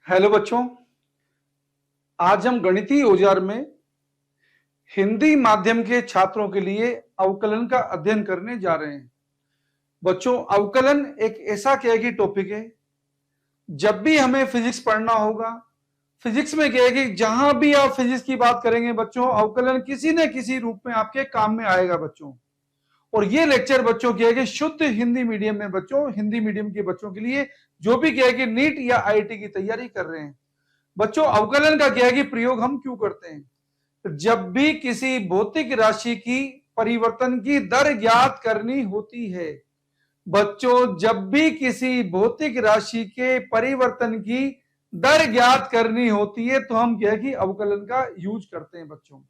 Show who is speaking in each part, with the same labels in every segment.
Speaker 1: Hello बच्चों, आज हम गणितीय औजार में हिंदी माध्यम के छात्रों के लिए अवकलन का अध्ययन करने जा रहे हैं। बच्चों, अवकलन एक ऐसा क्या है कि टॉपिक है, जब भी हमें फिजिक्स पढ़ना होगा, फिजिक्स में क्या है कि जहां भी आप फिजिक्स की बात करेंगे बच्चों, अवकलन किसी न किसी रूप में आपके काम में आएगा बच्चों। और ये लेक्चर बच्चों क्या है कि शुद्ध हिंदी मीडियम में बच्चों, हिंदी मीडियम के बच्चों के लिए जो भी क्या है कि नीट या आईआईटी की तैयारी कर रहे हैं। बच्चों, अवकलन का क्या है कि प्रयोग हम क्यों करते हैं? जब भी किसी भौतिक राशि की परिवर्तन की दर ज्ञात करनी होती है, बच्चों जब भी किसी भौतिक राशि के परिवर्तन की दर ज्ञात करनी होती है तो हम क्या है कि अवकलन का यूज करते हैं बच्चों।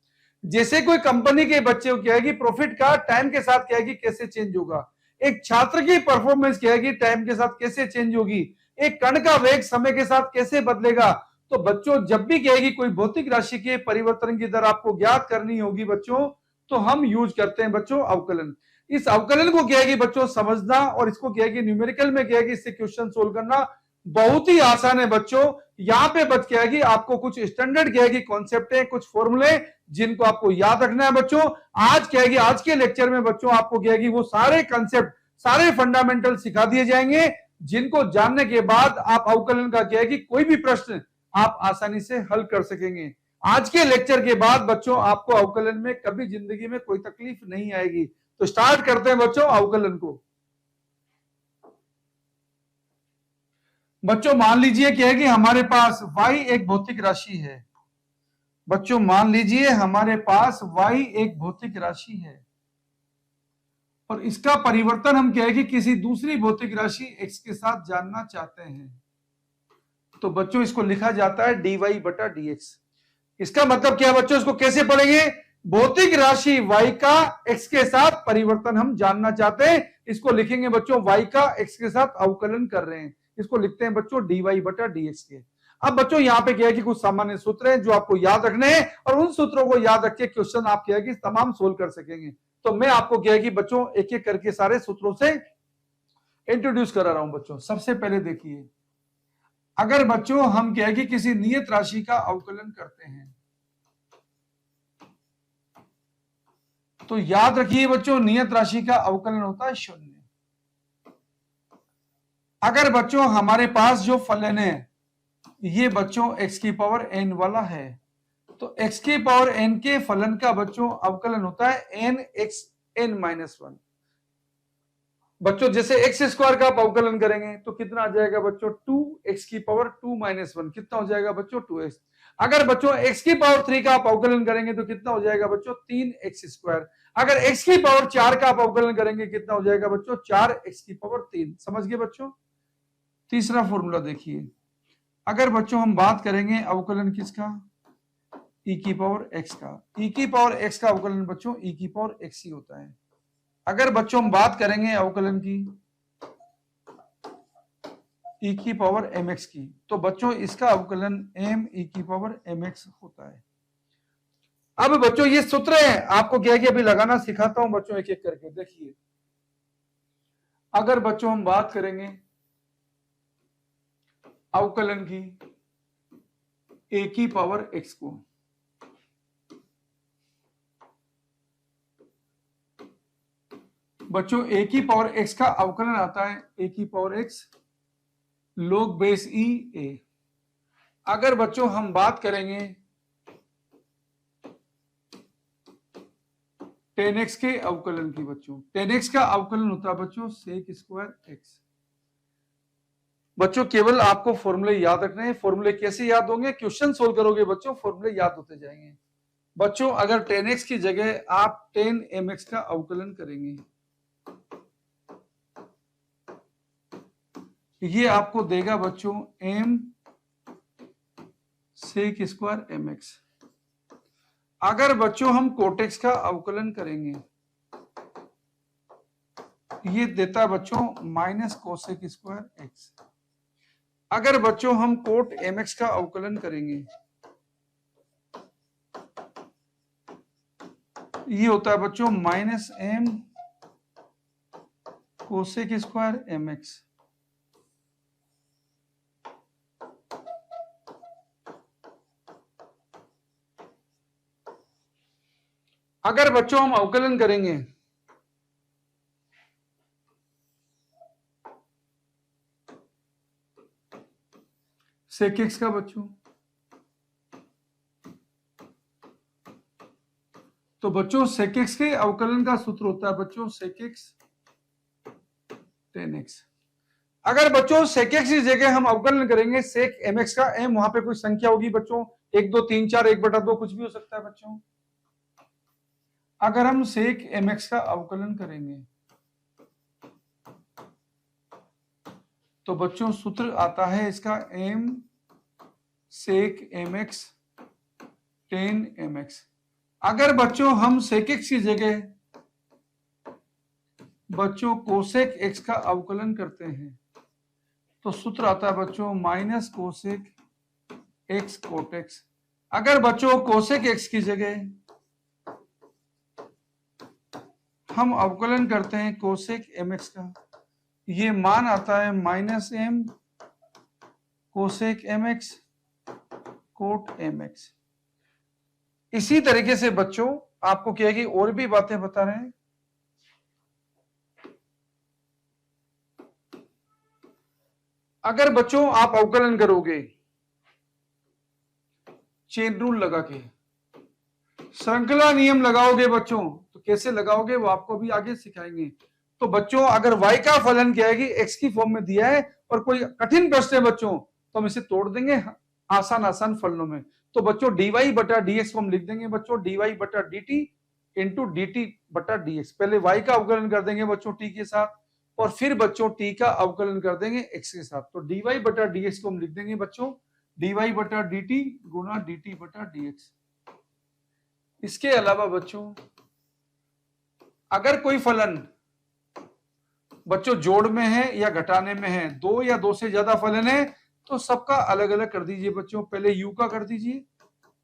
Speaker 1: जैसे कोई कंपनी के बच्चे क्या है कि प्रॉफिट का टाइम के साथ क्या है कि कैसे चेंज होगा, एक छात्र की परफॉर्मेंस क्या है कि टाइम के साथ कैसे चेंज होगी, एक कण का वेग समय के साथ कैसे बदलेगा। तो बच्चों जब भी क्या है कि कोई भौतिक राशि के परिवर्तन की दर आपको ज्ञात करनी होगी बच्चों, तो हम यूज करते हैं बच्चों अवकलन। इस अवकलन को क्या है कि बच्चों समझना और इसको क्या है कि न्यूमेरिकल में क्या है कि इससे क्वेश्चन सोल्व करना बहुत ही आसान है बच्चों। यहाँ पे बच क्या है कि आपको कुछ स्टैंडर्ड क्या है कि कॉन्सेप्ट है, कुछ फॉर्मूले जिनको आपको याद रखना है बच्चों। आज क्या है कि आज के लेक्चर में बच्चों आपको क्या है कि वो सारे कंसेप्ट, सारे फंडामेंटल सिखा दिए जाएंगे, जिनको जानने के बाद आप अवकलन का क्या है कि कोई भी प्रश्न आप आसानी से हल कर सकेंगे। आज के लेक्चर के बाद बच्चों आपको अवकलन में कभी जिंदगी में कोई तकलीफ नहीं आएगी। तो स्टार्ट करते हैं बच्चों अवकलन को। बच्चों मान लीजिए क्या है कि हमारे पास y एक भौतिक राशि है। बच्चों मान लीजिए हमारे पास y एक भौतिक राशि है और इसका परिवर्तन हम क्या है कि किसी दूसरी भौतिक राशि x के साथ जानना चाहते हैं। तो बच्चों इसको लिखा जाता है dy बटा dx। इसका मतलब क्या है बच्चों, इसको कैसे पढ़ेंगे? भौतिक राशि y का x के साथ परिवर्तन हम जानना चाहते हैं, इसको लिखेंगे बच्चों y का x के साथ अवकलन कर रहे हैं, इसको लिखते हैं बच्चों dy बटा dx के। अब बच्चों यहाँ पे क्या है कि कुछ सामान्य सूत्र हैं जो आपको याद रखने हैं और उन सूत्रों को याद रख के क्वेश्चन आप क्या है कि तमाम सोल्व कर सकेंगे। तो मैं आपको क्या है कि बच्चों एक एक करके सारे सूत्रों से इंट्रोड्यूस करा रहा हूं बच्चों। सबसे पहले देखिए, अगर बच्चों हम क्या है कि किसी नियत राशि का अवकलन करते हैं तो याद रखिए बच्चों, नियत राशि का अवकलन होता है 0। अगर बच्चों हमारे पास जो फलन है ये बच्चों x की पावर n वाला है, तो x की पावर n के फलन का बच्चों अवकलन होता है n x n माइनस 1। बच्चों जैसे x स्क्वायर का आप अवकलन करेंगे तो कितना आ जाएगा बच्चों, 2x की पावर 2 माइनस 1, कितना हो जाएगा बच्चों 2x। अगर बच्चों x की पावर 3 का आप अवकलन करेंगे तो कितना हो जाएगा बच्चों 3x स्क्वायर। अगर x की पावर 4 का आप अवकलन करेंगे कितना हो जाएगा बच्चों 4x की पावर 3। समझ गए बच्चों? तीसरा फॉर्मूला देखिए, अगर बच्चों हम बात करेंगे अवकलन किसका, e की पावर x का, e की पावर x का अवकलन बच्चों e की पावर x ही होता है। अगर बच्चों हम बात करेंगे अवकलन की e की पावर mx की, तो बच्चों इसका अवकलन m e की पावर mx होता है। अब बच्चों ये सूत्र है, आपको क्या है कि अभी लगाना सिखाता हूं बच्चों एक एक करके। देखिए, अगर बच्चों हम बात करेंगे अवकलन की a की पावर x को, बच्चों a की पावर x का अवकलन आता है a की power x log base e a। अगर बच्चों हम बात करेंगे 10x के अवकलन की, बच्चों 10x का अवकलन होता है बच्चों sec स्क्वायर x। बच्चों केवल आपको फॉर्मूले याद रखने हैं। फॉर्मूले कैसे याद होंगे? क्वेश्चन सोल्व करोगे बच्चों फॉर्मूले याद होते जाएंगे। बच्चों अगर 10x की जगह आप 10mx का अवकलन करेंगे, ये आपको देगा बच्चों m sec स्क्वायर mx। अगर बच्चों हम कोटेक्स का अवकलन करेंगे, ये देता है बच्चों माइनस कोसेक स्क्वायर एक्स। अगर बच्चों हम कोट mx का अवकलन करेंगे, ये होता है बच्चों minus m cosec square mx। अगर बच्चों हम अवकलन करेंगे sec x का बच्चों, तो बच्चों sec x के अवकलन का सूत्र होता है बच्चों sec x tan x। अगर बच्चों sec x की जगह हम अवकलन करेंगे sec mx का, m वहां पे कोई संख्या होगी बच्चों 1 2 3 4 1/2 कुछ भी हो सकता है बच्चों। अगर हम sec mx का अवकलन करेंगे तो बच्चों सूत्र आता है इसका m sec mx tan mx। अगर बच्चों हम sec x की जगह बच्चों cosec x का अवकलन करते हैं तो सूत्र आता है बच्चों minus cosec x cot x। अगर बच्चों cosec x की जगह हम अवकलन करते हैं cosec mx का, ये मान आता है minus m cosec mx cot mx। इसी तरीके से बच्चों आपको क्या है कि और भी बातें बता रहे हैं। अगर बच्चों आप अवकलन करोगे चेन रूल लगा के, श्रृंखला नियम लगाओगे बच्चों, तो कैसे लगाओगे वो आपको अभी आगे सिखाएंगे। तो बच्चों अगर y का फलन क्या है कि x की फॉर्म में दिया है और कोई कठिन प्रश्न है बच्चों तो हम इसे तोड़ देंगे आसान आसान फलनों में। तो बच्चों dy बटा dx को हम लिख देंगे बच्चों dy बटा dt इंटू dt बटा dx। पहले y का अवकलन कर देंगे बच्चों t के साथ और फिर बच्चों t का अवकलन कर देंगे x के साथ। तो dy बटा dx को हम लिख देंगे बच्चों dy बटा dt गुना dt बटा dx। इसके अलावा बच्चों अगर कोई फलन बच्चों जोड़ में है या घटाने में है, 2 या 2 से ज्यादा फलन है तो सबका अलग अलग कर दीजिए बच्चों। पहले u का कर दीजिए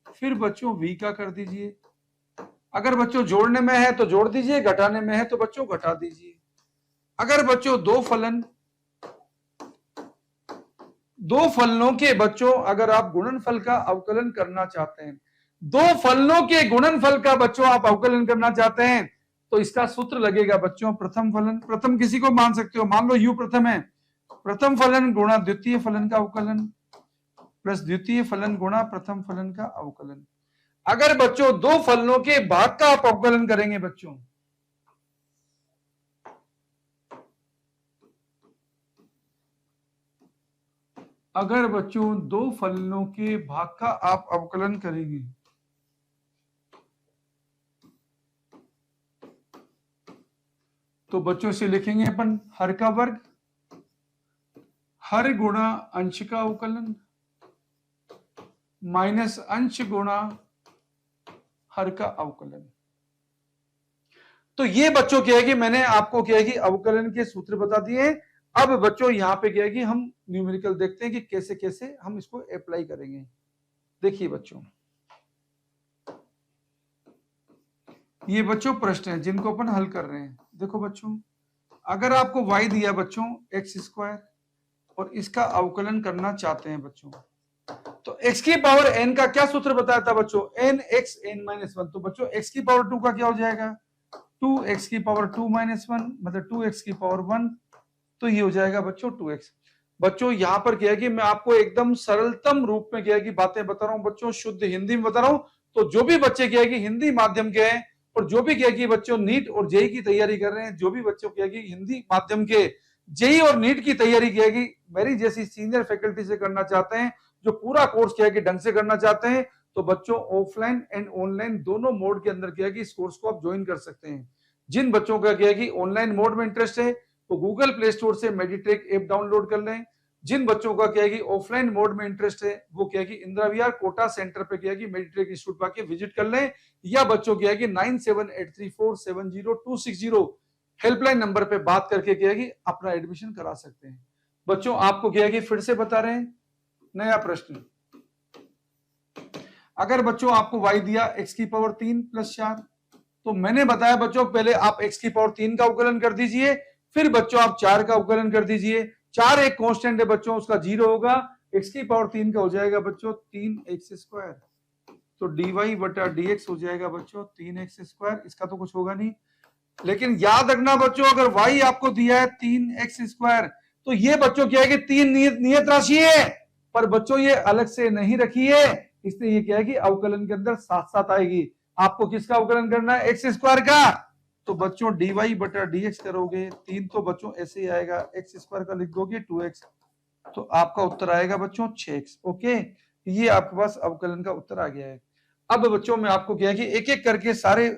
Speaker 1: फिर बच्चों v का कर दीजिए। अगर बच्चों जोड़ने में है तो जोड़ दीजिए, घटाने में है तो बच्चों घटा दीजिए। अगर बच्चों दो फलनों के बच्चों अगर आप गुणनफल का अवकलन करना चाहते हैं, 2 फलनों के गुणनफल का बच्चों आप अवकलन करना चाहते हैं तो इसका सूत्र लगेगा बच्चों प्रथम फलन। प्रथम किसी को मान सकते हो, मान लो u प्रथम है, प्रथम फलन गुणा द्वितीय फलन का अवकलन प्लस द्वितीय फलन गुणा प्रथम फलन का अवकलन। अगर बच्चों 2 फलनों के भाग का आप अवकलन करेंगे बच्चों, अगर बच्चों 2 फलनों के भाग का आप अवकलन करेंगे तो बच्चों से लिखेंगे अपन हर का वर्ग, हर गुणा अंश का अवकलन माइनस अंश गुणा हर का अवकलन। तो ये बच्चों क्या है कि मैंने आपको क्या है कि अवकलन के सूत्र बता दिए। अब बच्चों यहां पे क्या है कि हम न्यूमेरिकल देखते हैं कि कैसे कैसे हम इसको अप्लाई करेंगे। देखिए बच्चों ये बच्चों प्रश्न है जिनको अपन हल कर रहे हैं। देखो बच्चों अगर आपको y दिया बच्चों x स्क्वायर और इसका अवकलन करना चाहते हैं बच्चों तो x की पावर n का क्या सूत्र बताया था बच्चों nx n-1। तो बच्चों x की पावर 2 का क्या हो जाएगा 2x की पावर 2 - 1 मतलब 2x की पावर 1, तो ये हो जाएगा बच्चों 2x। बच्चों यहां पर क्या है कि मैं आपको एकदम सरलतम रूप में क्या है कि बातें बता रहा हूं बच्चों, शुद्ध हिंदी में बता रहा हूं। तो जो भी बच्चे क्या है कि हिंदी माध्यम के हैं और जो भी क्या है कि बच्चों नीट और जेई की तैयारी कर रहे हैं, जो भी बच्चों क्या है कि हिंदी माध्यम के जेई और नीट की तैयारी क्या है कि मेरी जैसी सीनियर फैकल्टी से करना चाहते हैं, जो पूरा कोर्स क्या है कि ढंग से करना चाहते हैं, तो बच्चों ऑफलाइन एंड ऑनलाइन दोनों मोड के अंदर क्या है कि इस कोर्स को आप ज्वाइन कर सकते हैं। जिन बच्चों का क्या है कि ऑनलाइन मोड में इंटरेस्ट है तो गूगल प्ले स्टोर से मेडिट्रेक ऐप डाउनलोड कर लें। जिन बच्चों का क्या है कि ऑफलाइन मोड में इंटरेस्ट है वो क्या है कि इंदिरा विहार कोटा सेंटर पे क्या है कि मेडिट्रेक इंस्टीट्यूट पाके विजिट कर लें, या बच्चों क्या है कि 9783470260 हेल्पलाइन नंबर पे बात करके क्या है कि अपना एडमिशन करा सकते हैं। बच्चों आपको क्या है कि फिर से बता रहे हैं नया प्रश्न। अगर बच्चों आपको y दिया x की पावर 3 + 4, तो मैंने बताया बच्चों पहले आप x की पावर 3 का अवकलन कर दीजिए, फिर बच्चों आप 4 का अवकलन कर दीजिए। 4 एक कांस्टेंट है बच्चों, उसका 0 होगा, x की पावर 3 का हो जाएगा बच्चों 3x²। तो dy बटा dx हो जाएगा बच्चों 3x²। इसका तो कुछ होगा नहीं, लेकिन याद रखना बच्चों अगर y आपको दिया है 3x² तो ये बच्चों क्या है कि 3 नियत राशि है, पर बच्चों ये अलग से नहीं रखी है, इसलिए ये क्या है कि अवकलन के अंदर साथ साथ आएगी। आपको किसका अवकलन करना है? x² का। तो बच्चों dy बटा dx करोगे 3 तो बच्चों ऐसे ही आएगा, x² का लिख दोगे 2x, तो आपका उत्तर आएगा बच्चों 6x। ओके, ये आपके पास अवकलन का उत्तर आ गया है। अब बच्चों मैं आपको क्या है कि एक एक करके सारे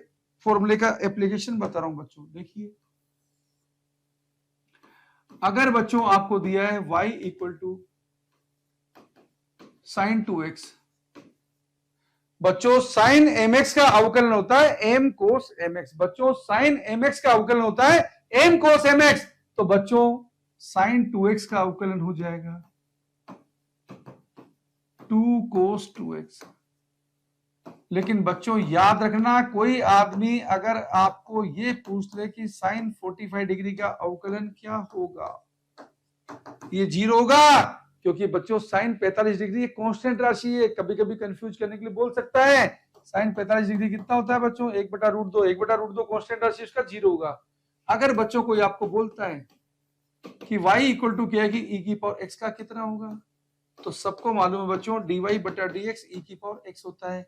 Speaker 1: फॉर्मूले का एप्लीकेशन बता रहा हूं बच्चों। देखिए अगर बच्चों आपको दिया है y equal to sign 2x, बच्चों साइन mx का अवकलन होता है m cos mx। बच्चों साइन mx का अवकलन होता है m cos mx, तो बच्चों साइन 2x का अवकलन हो जाएगा 2 cos 2x। लेकिन बच्चों याद रखना कोई आदमी अगर आपको ये पूछ ले कि साइन 45 डिग्री का अवकलन क्या होगा, ये 0 होगा, क्योंकि बच्चों साइन 45 डिग्री कांस्टेंट राशि है। कभी कभी कंफ्यूज करने के लिए बोल सकता है साइन 45 डिग्री कितना होता है बच्चों 1/√2, 1/√2 कांस्टेंट राशि उसका 0 होगा। अगर बच्चों कोई आपको बोलता है कि y इक्वल टू क्या है कि e की पावर x का कितना होगा, तो सबको मालूम है बच्चों dy बटा dx e की पावर x होता है।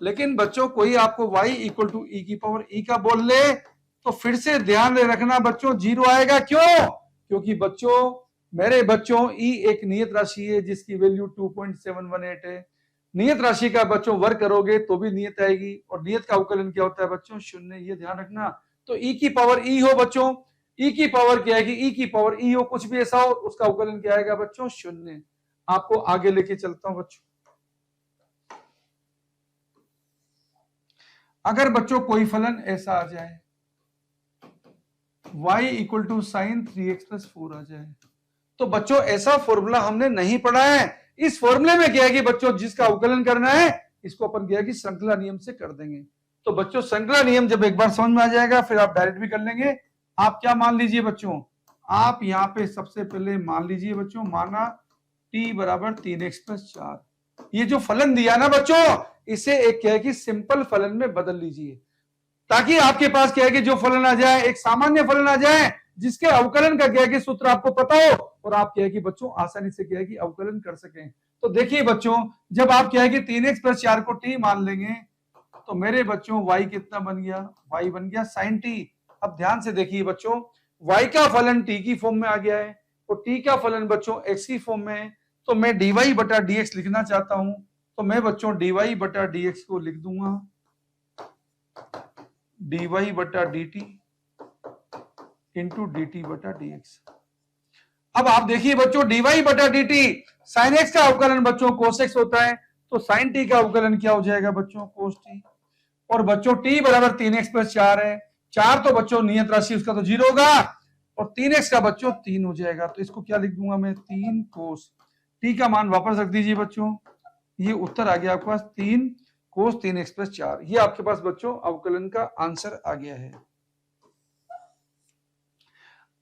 Speaker 1: लेकिन बच्चों कोई आपको y इक्वल टू e की पावर e का बोल ले तो फिर से ध्यान रखना बच्चों 0 आएगा। क्यों? क्योंकि बच्चों मेरे बच्चों e एक नियत राशि है जिसकी वैल्यू 2.718 है। नियत राशि का बच्चों वर्ग करोगे तो भी नियत आएगी, और नियत का अवकलन क्या होता है बच्चों 0, ये ध्यान रखना। तो e की पावर e हो बच्चों, e की पावर क्या है कि e की पावर e हो, कुछ भी ऐसा हो उसका अवकलन क्या आएगा बच्चों 0। आपको आगे लेके चलता हूं बच्चों। अगर बच्चों कोई फलन ऐसा आ जाए y equal to sine 3x plus 4 आ जाए, तो बच्चों ऐसा फॉर्मूला हमने नहीं पढ़ा है। इस फॉर्मूले में क्या है कि बच्चों जिसका अवकलन करना है इसको अपन क्या है कि श्रृंखला नियम से कर देंगे। तो बच्चों श्रृंखला नियम जब एक बार समझ में आ जाएगा फिर आप डायरेक्ट भी कर लेंगे। आप क्या मान लीजिए बच्चों, आप यहाँ पे सबसे पहले मान लीजिए बच्चों, माना t बराबर 3x प्लस 4। ये जो फलन दिया ना बच्चों इसे एक क्या है कि सिंपल फलन में बदल लीजिए, ताकि आपके पास क्या है कि जो फलन आ जाए एक सामान्य फलन आ जाए जिसके अवकलन का क्या है कि सूत्र आपको पता हो, और आप क्या है कि बच्चों आसानी से क्या है कि अवकलन कर सकें। तो देखिए बच्चों जब आप क्या है कि 3x प्लस 4 को t मान लेंगे तो मेरे बच्चों y कितना बन गया, y बन गया sin t। अब ध्यान से देखिए बच्चों y का फलन t की फॉर्म में आ गया है और t का फलन बच्चों x की फॉर्म में है, तो मैं dy बटा dx लिखना चाहता हूं, तो मैं बच्चों dy बटा dx को लिख दूंगा dy बटा dt इंटू dt बटा dx। अब आप देखिए बच्चों dy बटा dt sin x का अवकलन बच्चों cos x होता है, तो sin t का अवकलन क्या हो जाएगा बच्चों cos t। और बच्चों t बराबर 3x प्लस 4 है, 4 तो बच्चों नियत राशि उसका तो 0 होगा, और 3x का बच्चों 3 हो जाएगा, तो इसको क्या लिख दूंगा मैं 3 cos t का मान वापस रख दीजिए बच्चों, ये उत्तर आ गया आपके पास 3 cos 3x प्लस 4। ये आपके पास बच्चों अवकलन का आंसर आ गया है।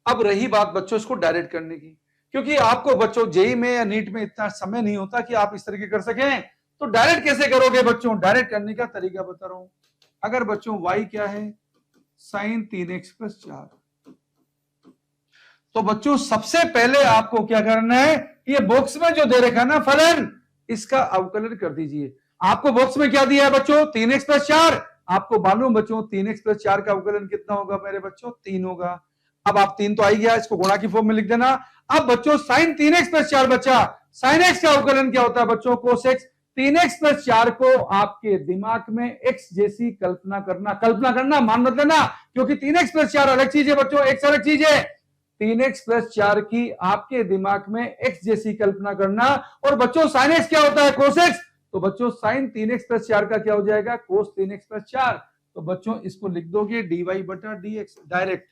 Speaker 1: अब रही बात बच्चों इसको डायरेक्ट करने की, क्योंकि आपको बच्चों जेई में या नीट में इतना समय नहीं होता कि आप इस तरीके कर सकें, तो डायरेक्ट कैसे करोगे बच्चों, डायरेक्ट करने का तरीका बता रहा हूं। अगर बच्चों y क्या है साइन 3x प्लस 4, तो बच्चों सबसे पहले आपको क्या करना है, ये बॉक्स में जो दे रखा है ना फलन इसका अवकलन कर दीजिए। आपको बॉक्स में क्या दिया है बच्चों 3x प्लस 4, आपको मालूम बच्चों 3x प्लस 4 का अवकलन कितना होगा मेरे बच्चों 3 होगा। अब आप 3 तो आ गया, इसको गुणा की फॉर्म में लिख देना। अब बच्चों साइन 3x प्लस 4 बचा, साइन x का अवकलन क्या होता है बच्चों cos x। 3x प्लस 4 को आपके दिमाग में x जैसी कल्पना करना मान मत लेना, क्योंकि 3x प्लस 4 अलग चीज है बच्चों, x अलग चीज है। 3x प्लस 4 की आपके दिमाग में x जैसी कल्पना करना, और बच्चों साइन x क्या होता है cos x, तो बच्चों साइन 3x प्लस 4 का क्या हो जाएगा cos 3x प्लस 4। तो बच्चों इसको लिख दोगे dy बटा dx डायरेक्ट।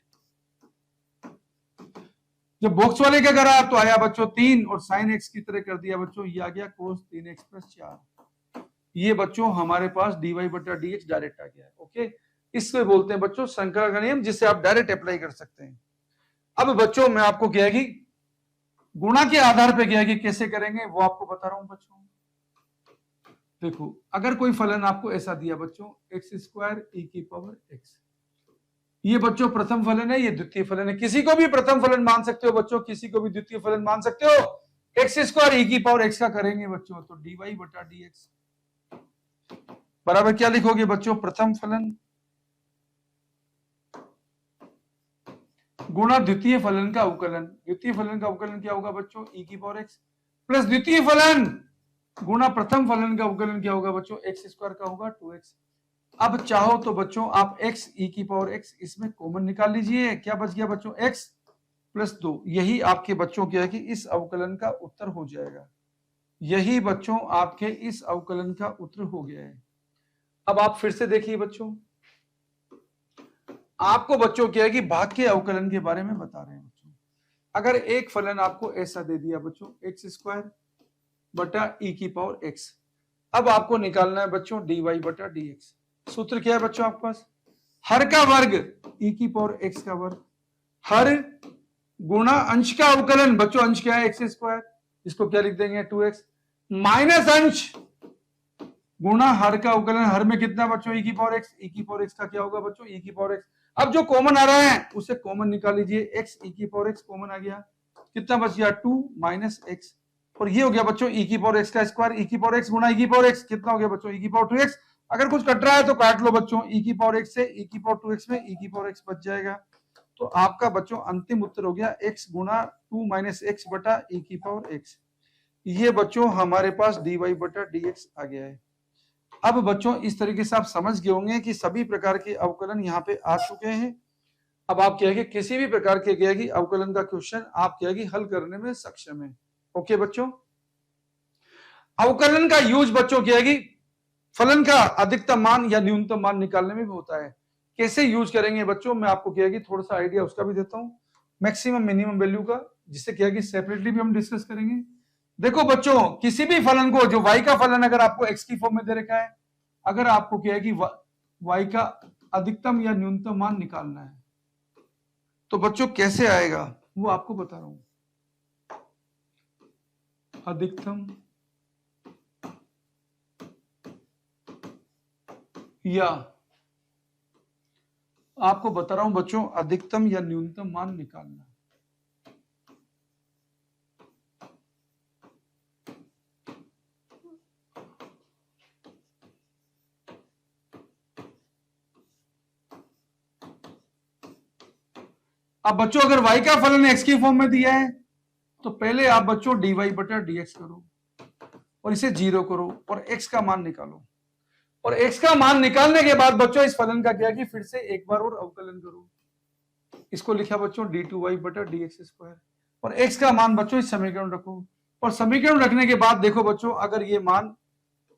Speaker 1: जब बॉक्स वाले क्या करा तो आया बच्चों 3 और साइन x की तरह कर दिया बच्चों, ये आ गया cos 3x प्लस 4। ये बच्चों हमारे पास dy बटा dx डायरेक्ट आ गया। ओके, इससे बोलते हैं बच्चों श्रृंखला का नियम, जिससे आप डायरेक्ट अप्लाई कर सकते हैं। अब बच्चों मैं आपको क्या है कि गुणा के आधार पे क्या है कि कैसे करेंगे वो आपको बता रहा हूं बच्चों। देखो अगर कोई फलन आपको ऐसा दिया बच्चों एक्स स्क्वायर ई की पावर एक्स, ये बच्चों प्रथम फलन है, ये द्वितीय फलन है। किसी को भी प्रथम फलन मान सकते हो बच्चों, किसी को भी द्वितीय फलन मान सकते हो। एक्स स्क्वायर ई की पावर एक्स का करेंगे बच्चों तो dy बटा dx बराबर क्या लिखोगे बच्चों, प्रथम फलन गुणा द्वितीय फलन का अवकलन। द्वितीय फलन का अवकलन क्या होगा बच्चों, ई की पावर एक्स प्लस द्वितीय फलन गुणा प्रथम फलन का अवकलन क्या होगा बच्चों, एक्स स्क्वायर का होगा 2x। अब चाहो तो बच्चों आप x e की पावर x इसमें कॉमन निकाल लीजिए, क्या बच गया बच्चों x प्लस 2। यही आपके बच्चों क्या है कि इस अवकलन का उत्तर हो जाएगा। यही बच्चों आपके इस अवकलन का उत्तर हो गया है। अब आप फिर से देखिए बच्चों, आपको बच्चों क्या है कि भाग के अवकलन के बारे में बता रहे हैं बच्चों। अगर एक फलन आपको ऐसा दे दिया बच्चों एक्स स्क्वायर बटा ई की पावर एक्स, अब आपको निकालना है बच्चों dy बटा dx। सूत्र क्या है बच्चों आपके पास, हर का वर्ग ई की पावर एक्स का वर्ग, हर गुणा अंश का अवकलन बच्चों, अंश क्या है एक्स स्क्वायर, इसको क्या लिख देंगे 2x माइनस अंश गुणा हर का अवकलन, हर में कितना बच्चों ई की पावर एक्स, ई की पावर एक्स का क्या होगा बच्चों ई की पावर एक्स। अब जो कॉमन आ रहा है उसे कॉमन निकाल लीजिए, एक्स ई की पावर एक्स कॉमन आ गया, कितना बच गया 2 माइनस एक्स, और ये हो गया बच्चों ई की पावर एक्स का स्क्वायर, ई की पावर एक्स गुणा ई की पावर एक्स कितना हो गया बच्चों ई की पावर 2x। अगर कुछ कट रहा है तो काट लो बच्चों, ई की पावर एक्स से ई की पावर 2x में ई की पावर एक्स बच जाएगा। तो आपका बच्चों अंतिम उत्तर हो गया x गुणा 2 माइनस एक्स बटा ई की पावर एक्स। ये बच्चों हमारे पास dy बटा dx आ गया है। अब बच्चों इस तरीके से आप समझ गए होंगे कि सभी प्रकार के अवकलन यहाँ पे आ चुके हैं। अब आप क्या है कि किसी भी प्रकार के क्या है कि अवकलन का क्वेश्चन आप क्या है कि हल करने में सक्षम है। ओके बच्चों, अवकलन का यूज बच्चों क्या है कि फलन का अधिकतम मान या न्यूनतम मान निकालने में भी होता है। कैसे यूज करेंगे बच्चों, मैं आपको क्या है कि थोड़ा सा आइडिया उसका भी देता हूं, मैक्सिमम मिनिमम वैल्यू का, जिससे क्या है कि सेपरेटली भी हम डिस्कस करेंगे। देखो बच्चों, किसी भी फलन को, जो y का फलन अगर आपको x की फॉर्म में दे रखा है, अगर आपको क्या है कि y का अधिकतम या न्यूनतम मान निकालना है तो बच्चों कैसे आएगा वो आपको बता रहा हूं। अधिकतम या आपको बता रहा हूं बच्चों अधिकतम या न्यूनतम मान निकालना। अब बच्चों अगर y का फलन x की फॉर्म में दिया है तो पहले आप बच्चों dy बटा dx करो और इसे 0 करो और x का मान निकालो, और x का मान निकालने के बाद बच्चों इस फलन का क्या कि फिर से एक बार और अवकलन करो। इसको लिखा बच्चों d2y बटा dx स्क्वायर, और x का मान बच्चों इस समीकरण रखो, और समीकरण रखने के बाद देखो बच्चों अगर ये मान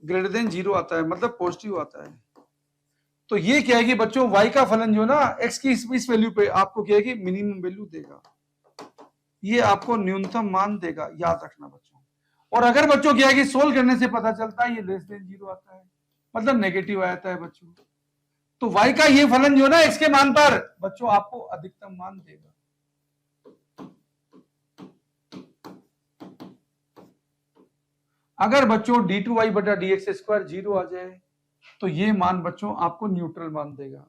Speaker 1: ग्रेटर देन 0 आता है मतलब पॉजिटिव आता है तो ये क्या है कि बच्चों y का फलन जो ना x की इस वैल्यू पे आपको क्या है कि मिनिमम वैल्यू देगा, ये आपको न्यूनतम मान देगा, याद रखना बच्चों। और अगर बच्चों क्या है कि सोल्व करने से पता चलता है ये लेस देन 0 आता है मतलब नेगेटिव आता है बच्चों, तो y का ये फलन जो ना x के मान पर बच्चों आपको अधिकतम मान देगा। अगर बच्चों d2y बटा dx स्क्वायर 0 आ जाए तो ये मान बच्चों आपको न्यूट्रल मान देगा।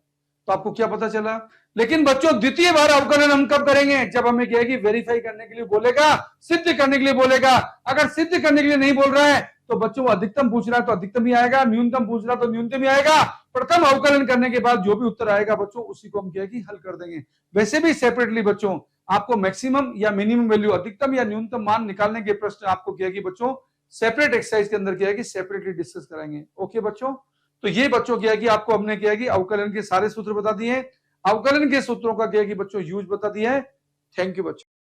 Speaker 1: तो आपको क्या पता चला, लेकिन बच्चों द्वितीय बार अवकलन हम कब करेंगे, जब हमें क्या है कि वेरीफाई करने के लिए बोलेगा, सिद्ध करने के लिए बोलेगा। अगर सिद्ध करने के लिए नहीं बोल रहा है तो बच्चों वो अधिकतम पूछ रहा है तो अधिकतम ही आएगा, न्यूनतम पूछ रहा है तो न्यूनतम ही आएगा। प्रथम अवकलन करने के बाद जो भी उत्तर आएगा बच्चों उसी को हम क्या है कि हल कर देंगे। वैसे भी सेपरेटली बच्चों आपको मैक्सिमम या मिनिमम वैल्यू, अधिकतम या न्यूनतम मान निकालने के प्रश्न आपको क्या है कि बच्चों सेपरेट एक्सरसाइज के अंदर क्या है कि सेपरेटली डिस्कस कराएंगे। ओके बच्चों, तो ये बच्चों क्या है कि आपको हमने क्या है कि अवकलन के सारे सूत्र बता दिए, अवकलन के सूत्रों का क्या है कि बच्चों यूज बता दिया है। थैंक यू बच्चों।